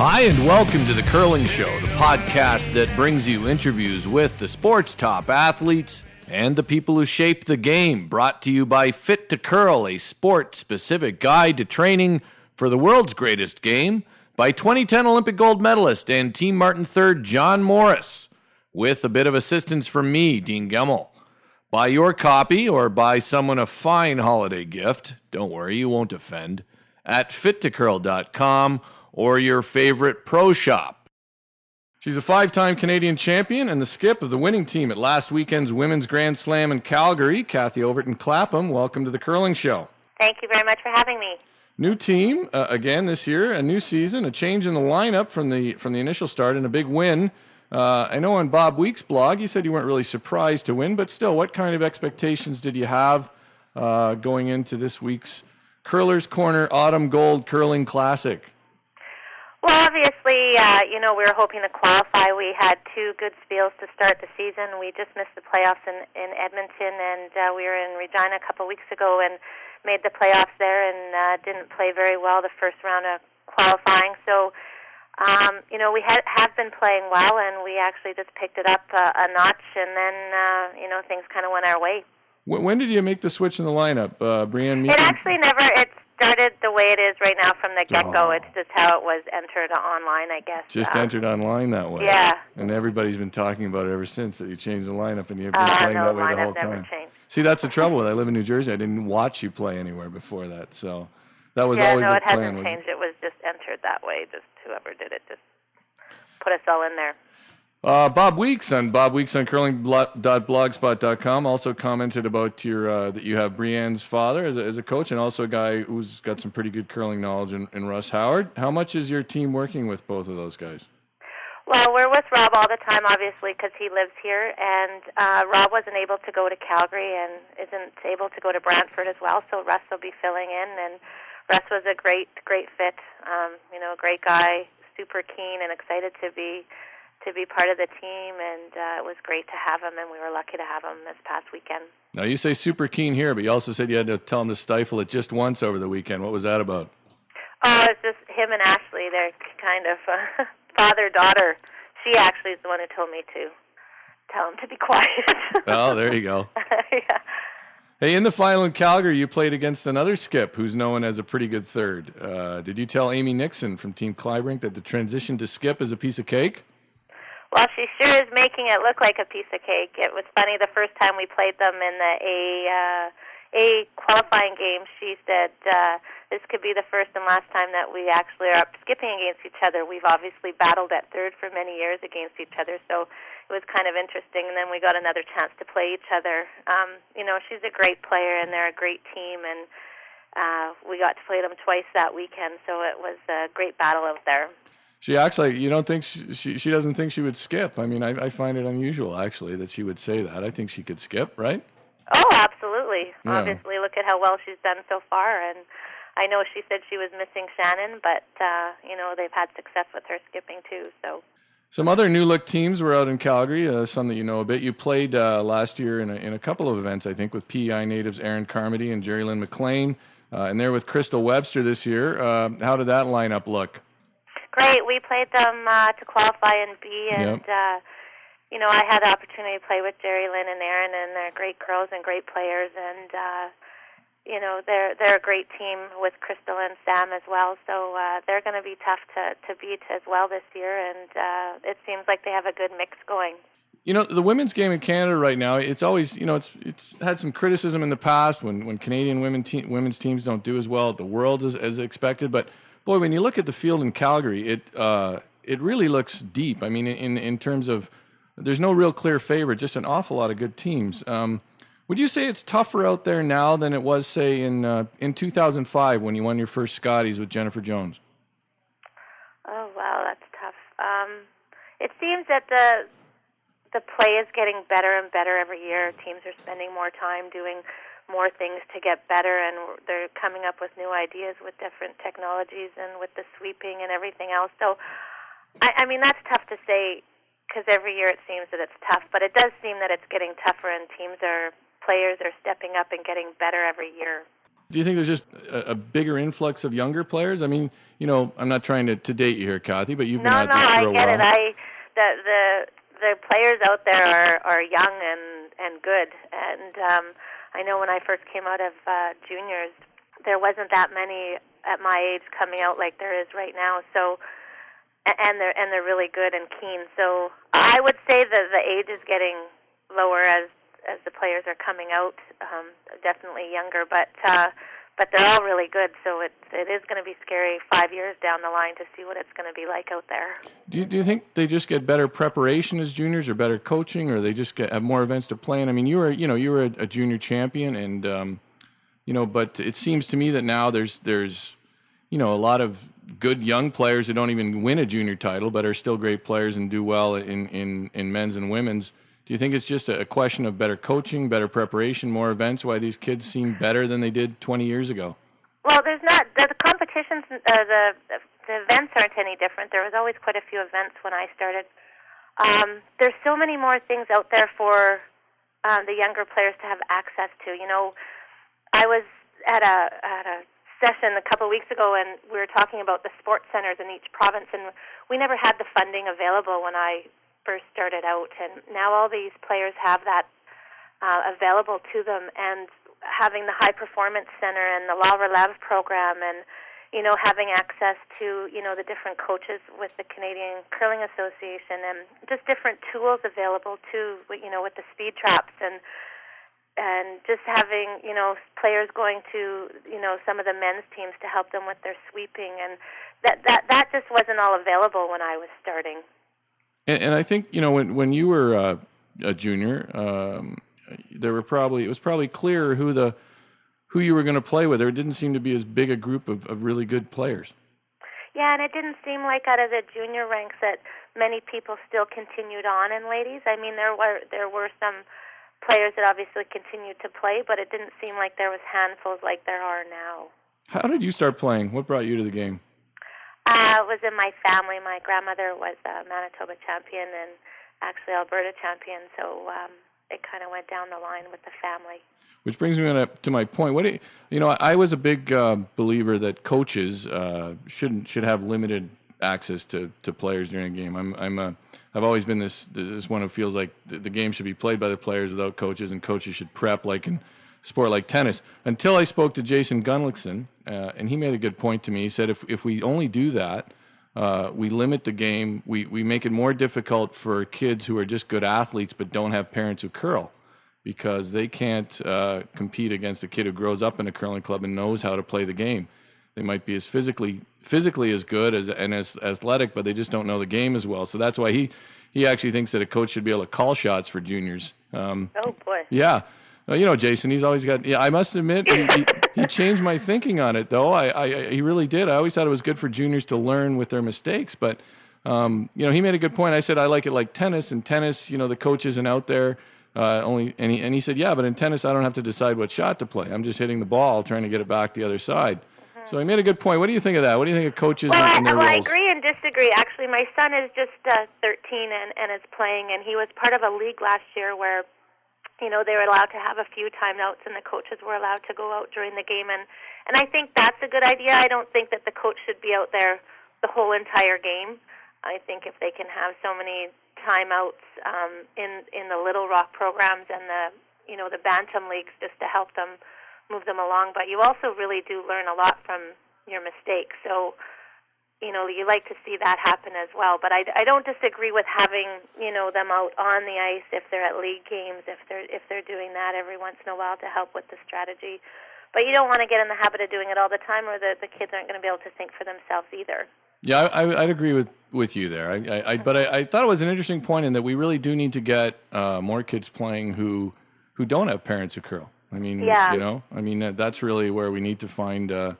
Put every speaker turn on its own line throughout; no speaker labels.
Hi, and welcome to The Curling Show, the podcast that brings you interviews with the sport's top athletes and the people who shape the game. Brought to you by Fit to Curl, a sport-specific guide to training for the world's greatest game, by 2010 Olympic gold medalist and Team Martin third John Morris, with a bit of assistance from me, Dean Gemmell. Buy your copy or buy someone a fine holiday gift, don't worry, you won't offend, at fittocurl.com or your favorite pro shop. She's a 5-time Canadian champion and the skip of the winning team at last weekend's Women's Grand Slam in Calgary. Cathy Overton-Clapham, welcome to The Curling Show.
Thank you very much for having me.
New team, again this year, a new season, a change in the lineup from the initial start, and a big win. I know on Bob Week's blog, you said you weren't really surprised to win, but still, what kind of expectations did you have going into this week's Curler's Corner Autumn Gold Curling Classic?
Well, obviously, we were hoping to qualify. We had 2 good spiels to start the season. We just missed the playoffs in Edmonton, and we were in Regina a couple weeks ago and made the playoffs there and didn't play very well the first round of qualifying. So, we have been playing well, and we actually just picked it up a notch, and then, things kind of went our way.
When did you make the switch in the lineup, Brienne?
It actually never... started the way it is right now from the get-go. It's just how it was entered online, I guess.
Just entered online that way.
Yeah.
And everybody's been talking about it ever since, that you changed the lineup, and you've been playing that way the whole time.
Never changed.
See, that's the trouble with I live in New Jersey. I didn't watch you play anywhere before that, so that was always the plan.
Yeah, no, it hasn't changed. It was just entered that way. Just whoever did it just put us all in there.
Bob Weeks on curling.blogspot.com also commented about your that you have Brienne's father as a coach, and also a guy who's got some pretty good curling knowledge in Russ Howard. How much is your team working with both of those guys?
Well, we're with Rob all the time, obviously, because he lives here, and Rob wasn't able to go to Calgary and isn't able to go to Brantford as well, so Russ will be filling in, and Russ was a great fit, a great guy, super keen and excited to be part of the team, and it was great to have him, and we were lucky to have him this past weekend.
Now, you say super keen here, but you also said you had to tell him to stifle it just once over the weekend. What was that about?
Oh, it's just him and Ashley. They're kind of father-daughter. She actually is the one who told me to tell him to be quiet.
Oh, there you go.
Yeah.
Hey, in the final in Calgary, you played against another skip who's known as a pretty good third. Did you tell Amy Nixon from Team Kleibrink that the transition to skip is a piece of cake?
Well, she sure is making it look like a piece of cake. It was funny, the first time we played them in the A qualifying game, she said, this could be the first and last time that we actually are up skipping against each other. We've obviously battled at third for many years against each other, so it was kind of interesting. And then we got another chance to play each other. She's a great player, and they're a great team, and we got to play them twice that weekend, so it was a great battle out there.
She acts like you don't think she doesn't think she would skip. I mean, I find it unusual, actually, that she would say that. I think she could skip, right?
Oh, absolutely. Yeah. Obviously, look at how well she's done so far. And I know she said she was missing Shannon, but, they've had success with her skipping, too. So.
Some other new-look teams were out in Calgary, some that you know a bit. You played last year in a couple of events, I think, with PEI natives Aaron Carmody and Jerry Lynn McLean, and they're with Crystal Webster this year. How did that lineup look?
Great. We played them to qualify in B, and, I had the opportunity to play with Jerry Lynn and Aaron, and they're great girls and great players, and, they're a great team with Crystal and Sam as well, so they're going to be tough to beat as well this year, and it seems like they have a good mix going.
The women's game in Canada right now, it's always, it's had some criticism in the past when Canadian women's teams don't do as well at the Worlds as expected, but boy, when you look at the field in Calgary, it really looks deep. I mean, in terms of, there's no real clear favorite, just an awful lot of good teams. Would you say it's tougher out there now than it was, say, in 2005 when you won your first Scotties with Jennifer Jones?
Oh, wow, that's tough. It seems that the play is getting better and better every year. Teams are spending more time doing more things to get better, and they're coming up with new ideas with different technologies and with the sweeping and everything else. So, I mean, that's tough to say because every year it seems that it's tough, but it does seem that it's getting tougher, and players are stepping up and getting better every year.
Do you think there's just a bigger influx of younger players? I mean, I'm not trying to date you here, Cathy, but you've been
No,
at this for a while.
I get it. The players out there are young and good, and I know when I first came out of juniors, there wasn't that many at my age coming out like there is right now. So, and they're really good and keen. So I would say that the age is getting lower as the players are coming out. Definitely younger, but they're all really good. So it is going to be scary 5 years down the line to see what it's going to be like out there.
Do you think they just get better preparation as juniors, or better coaching, or they just have more events to play in? I mean, you were a junior champion, and but it seems to me that now there's a lot of good young players who don't even win a junior title, but are still great players and do well in men's and women's. Do you think it's just a question of better coaching, better preparation, more events, why these kids seem better than they did 20 years ago?
Well, there's not the competitions, the events aren't any different. There was always quite a few events when I started. There's so many more things out there for the younger players to have access to. I was at a session a couple of weeks ago, and we were talking about the sports centers in each province, and we never had the funding available when I first started out, and now all these players have that available to them, and having the high performance center and the La Relève program, and having access to the different coaches with the Canadian Curling Association, and just different tools available too, with the speed traps, and just having players going to some of the men's teams to help them with their sweeping, and that just wasn't all available when I was starting.
And I think when you were a junior, it was probably clear who you were going to play with. There didn't seem to be as big a group of really good players.
Yeah, and it didn't seem like out of the junior ranks that many people still continued on in ladies. I mean, there were some players that obviously continued to play, but it didn't seem like there was handfuls like there are now.
How did you start playing? What brought you to the game?
It was in my family. My grandmother was a Manitoba champion and actually Alberta champion, so it kind of went down the line with the family.
Which brings me to my point. I was a big believer that coaches should have limited access to players during a game. I've always been this one who feels like the game should be played by the players without coaches, and coaches should prep like in sport like tennis. Until I spoke to Jason Gunlickson, and he made a good point to me. He said if we only do that, we limit the game. We make it more difficult for kids who are just good athletes but don't have parents who curl, because they can't compete against a kid who grows up in a curling club and knows how to play the game. They might be as physically as good and as athletic, but they just don't know the game as well. So that's why he actually thinks that a coach should be able to call shots for juniors.
Oh boy.
Yeah. Jason, he's always got. Yeah, I must admit, he changed my thinking on it, though. He really did. I always thought it was good for juniors to learn with their mistakes, but he made a good point. I said I like it like tennis. In tennis, the coach isn't out there only, and he said, yeah, but in tennis, I don't have to decide what shot to play. I'm just hitting the ball, trying to get it back the other side. Mm-hmm. So he made a good point. What do you think of that? What do you think of coaches and their roles?
I agree and disagree. Actually, my son is just 13 and is playing, and he was part of a league last year where they were allowed to have a few timeouts, and the coaches were allowed to go out during the game. And I think that's a good idea. I don't think that the coach should be out there the whole entire game. I think if they can have so many timeouts in the Little Rock programs and the bantam leagues, just to help them move them along. But you also really do learn a lot from your mistakes. So you like to see that happen as well. But I don't disagree with having them out on the ice if they're at league games, if they're doing that every once in a while to help with the strategy. But you don't want to get in the habit of doing it all the time, or the kids aren't going to be able to think for themselves either.
Yeah, I'd agree with you there. But I thought it was an interesting point in that we really do need to get more kids playing who don't have parents who curl. I mean, that's really where we need to find.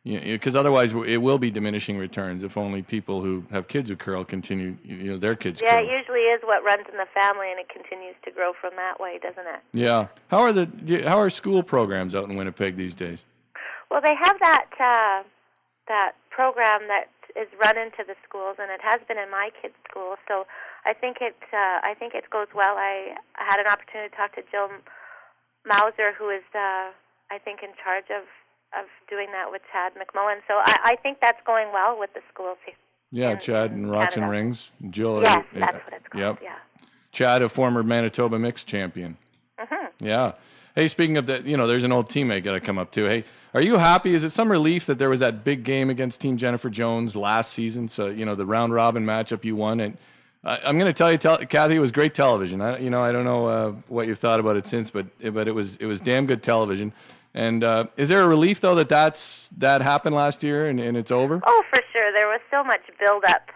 Because otherwise it will be diminishing returns if only people who have kids who curl continue, their kids curl.
Yeah, it usually is what runs in the family, and it continues to grow from that way, doesn't it?
Yeah. How are school programs out in Winnipeg these days?
Well, they have that program that is run into the schools, and it has been in my kids' school. So I think it goes well. I had an opportunity to talk to Jill Mauser, who is I think in charge of doing that with Chad McMullen. So I think that's going well with the schools here.
Yeah, Chad and Rocks and Rings. Jill.
Yes, that's what it's called.
Yep.
Yeah.
Chad, a former Manitoba mixed champion.
Mm-hmm.
Yeah. Hey, speaking of that, there's an old teammate got to come up too. Hey, are you happy? Is it some relief that there was that big game against Team Jennifer Jones last season? So, the round robin matchup you won. And I'm going to tell you, Cathy, it was great television. I don't know what you've thought about it since, but it was damn good television. And is there a relief though that happened last year and it's over?
Oh, for sure. There was so much build-up,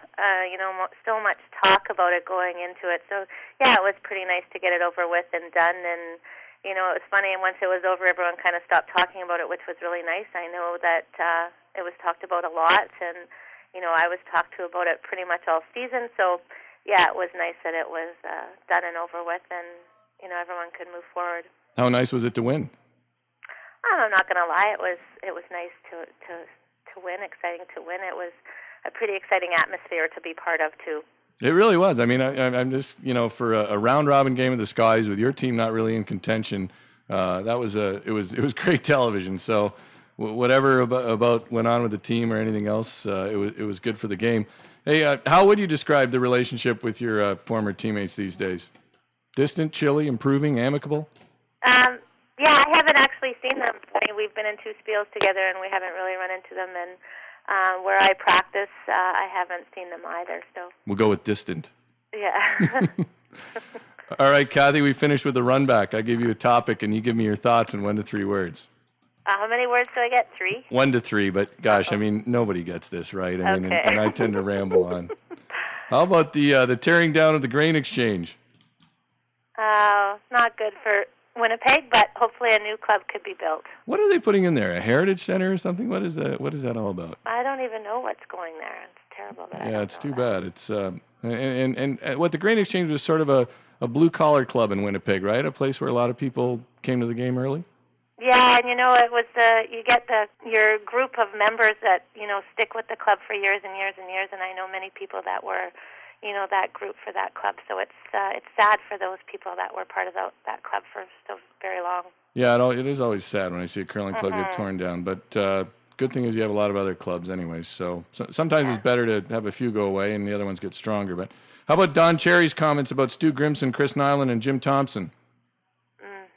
so much talk about it going into it. So yeah, it was pretty nice to get it over with and done. And it was funny. And once it was over, everyone kind of stopped talking about it, which was really nice. I know that it was talked about a lot, and I was talked to about it pretty much all season. So yeah, it was nice that it was done and over with, and everyone could move forward.
How nice was it to win?
I'm not going to lie. It was nice to win, exciting to win. It was a pretty exciting atmosphere to be part of too.
It really was. I mean, I'm just for a round robin game of the Skies with your team not really in contention. It was great television. So whatever about went on with the team or anything else, it was good for the game. Hey, how would you describe the relationship with your former teammates these days? Distant, chilly, improving, amicable?
Yeah, I haven't actually seen them. I mean, we've been in 2 spiels together, and we haven't really run into them. And where I practice, I haven't seen them either. So
we'll go with distant.
Yeah.
All right, Cathy, we finished with the run back. I give you a topic, and you give me your thoughts in 1 to 3 words.
How many words do I get? 3?
1 to 3, but gosh, I mean, nobody gets this right. I mean, and I tend to ramble on. How about the tearing down of the grain exchange?
Not good for Winnipeg, but hopefully a new club could be built.
What are they putting in there? A heritage center or something? What is that? What is that all about?
I don't even know what's going there. It's terrible.
Yeah, it's too bad. It's and what the Grain Exchange was sort of a blue collar club in Winnipeg, right? A place where a lot of people came to the game early.
Yeah, and it was you get your group of members that stick with the club for years and years and years, and I know many people that were that group for that club. So it's sad for those people that were part of that club for so very long. Yeah,
it is always sad when I see a curling club get torn down. But good thing is you have a lot of other clubs anyways. So sometimes it's better to have a few go away and the other ones get stronger. But how about Don Cherry's comments about Stu Grimson, Chris Nyland, and Jim Thompson?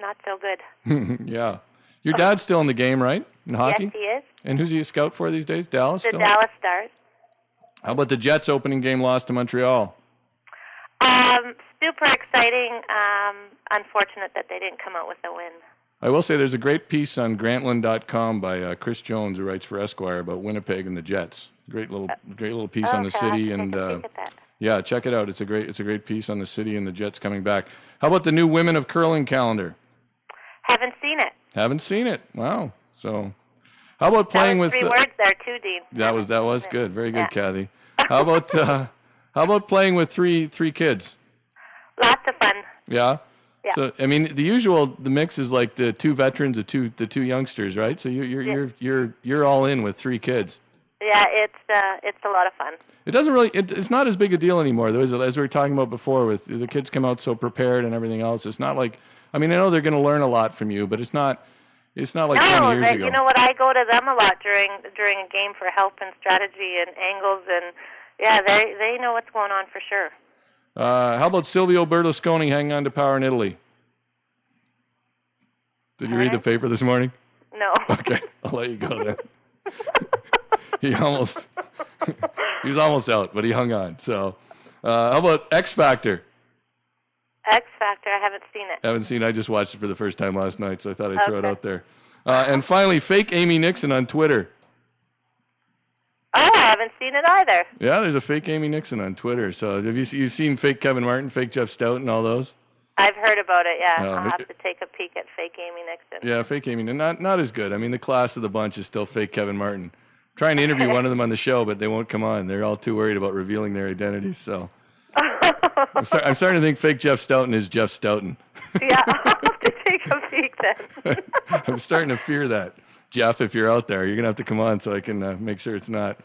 Not so good.
Yeah. Your dad's still in the game, right? In hockey?
Yes, he is.
And who's he a scout for these days? Dallas?
The Dallas Stars.
How about the Jets' opening game loss to Montreal?
Super exciting. Unfortunate that they didn't come out with a win.
I will say there's a great piece on Grantland.com by Chris Jones, who writes for Esquire, about Winnipeg and the Jets. Great little piece on the city, and yeah, check it out. It's a great piece on the city and the Jets coming back. How about the new Women of Curling calendar?
Haven't seen it.
Haven't seen it. Wow. So, how about playing with
3 words there too, Dean?
That was good. Very good, Cathy. How about playing with three kids?
Lots of fun.
Yeah. Yeah. So I mean, the mix is like the 2 veterans, the two youngsters, right? So you're all in with 3 kids.
Yeah, it's a lot of fun.
It doesn't really. It's not as big a deal anymore. As we were talking about before, with the kids come out so prepared and everything else. It's not like. I mean, I know they're going to learn a lot from you, but it's not like 20 years ago.
You know what? I go to them a lot during a game for help and strategy and angles, and yeah, they know what's going on for sure.
How about Silvio Berlusconi hanging on to power in Italy? Did you read the paper this morning?
No.
Okay, I'll let you go then. he was almost out, but he hung on. So, how about X Factor?
X Factor, I haven't seen it.
Haven't seen it. I just watched it for the first time last night, so I thought I'd throw it out there. And finally, fake Amy Nixon on Twitter.
Oh, I haven't seen it either.
Yeah, there's a fake Amy Nixon on Twitter. So have you've seen fake Kevin Martin, fake Jeff Stout, and all those?
I've heard about it, yeah. I'll have to take a peek at fake Amy Nixon.
Yeah, fake Amy. Not as good. I mean, the class of the bunch is still fake Kevin Martin. I'm trying to interview one of them on the show, but they won't come on. They're all too worried about revealing their identities, so... I'm starting to think fake Jeff Stoughton is Jeff Stoughton.
Yeah, I'll have to take a peek then.
I'm starting to fear that. Jeff, if you're out there, you're going to have to come on so I can make sure it's not.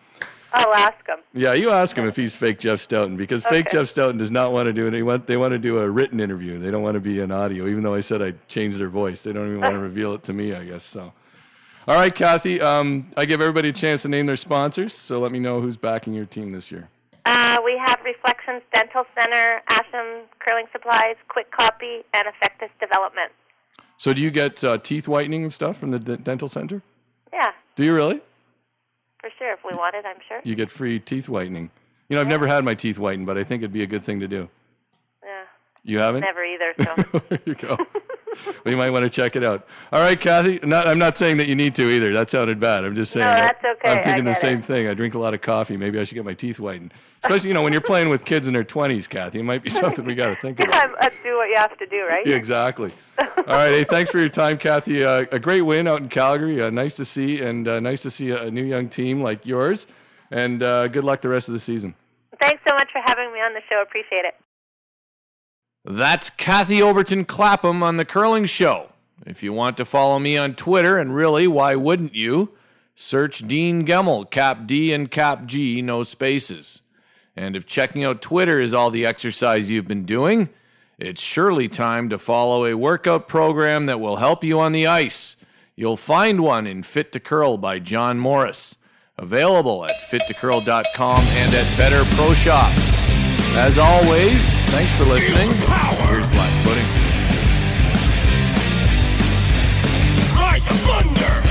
I'll ask him.
Yeah, you ask him if he's fake Jeff Stoughton, because fake Jeff Stoughton does not want to do it. They want to do a written interview. They don't want to be an audio, even though I said I'd change their voice. They don't even want to reveal it to me, I guess. So, All right, Cathy. I give everybody a chance to name their sponsors, so let me know who's backing your team this year.
We have Reflections Dental Center, Asham Curling Supplies, Quick Copy, and Effectus Development.
So do you get teeth whitening and stuff from the dental center?
Yeah.
Do you really?
For sure. If we want it, I'm sure.
You get free teeth whitening. You know, I've never had my teeth whitened, but I think it'd be a good thing to do.
Yeah.
You haven't?
Never either, so.
There you go. Well, you might want to check it out. All right, Cathy. I'm not saying that you need to either. That sounded bad. I'm just saying.
No, that's okay.
I'm thinking the same thing. I drink a lot of coffee. Maybe I should get my teeth whitened. Especially, when you're playing with kids in their 20s, Cathy. It might be something we got to think about.
Do what you have to do, right?
Yeah, exactly. All right. Hey, thanks for your time, Cathy. A great win out in Calgary. Nice to see, and nice to see a new young team like yours. And good luck the rest of the season.
Thanks so much for having me on the show. Appreciate it.
That's Cathy Overton-Clapham on The Curling Show. If you want to follow me on Twitter, and really, why wouldn't you? Search Dean Gemmell, Cap D and Cap G, no spaces. And if checking out Twitter is all the exercise you've been doing, it's surely time to follow a workout program that will help you on the ice. You'll find one in Fit to Curl by John Morris. Available at fittocurl.com and at Better Pro Shops. As always, thanks for listening. Here's Black Pudding.
Ride the thunder!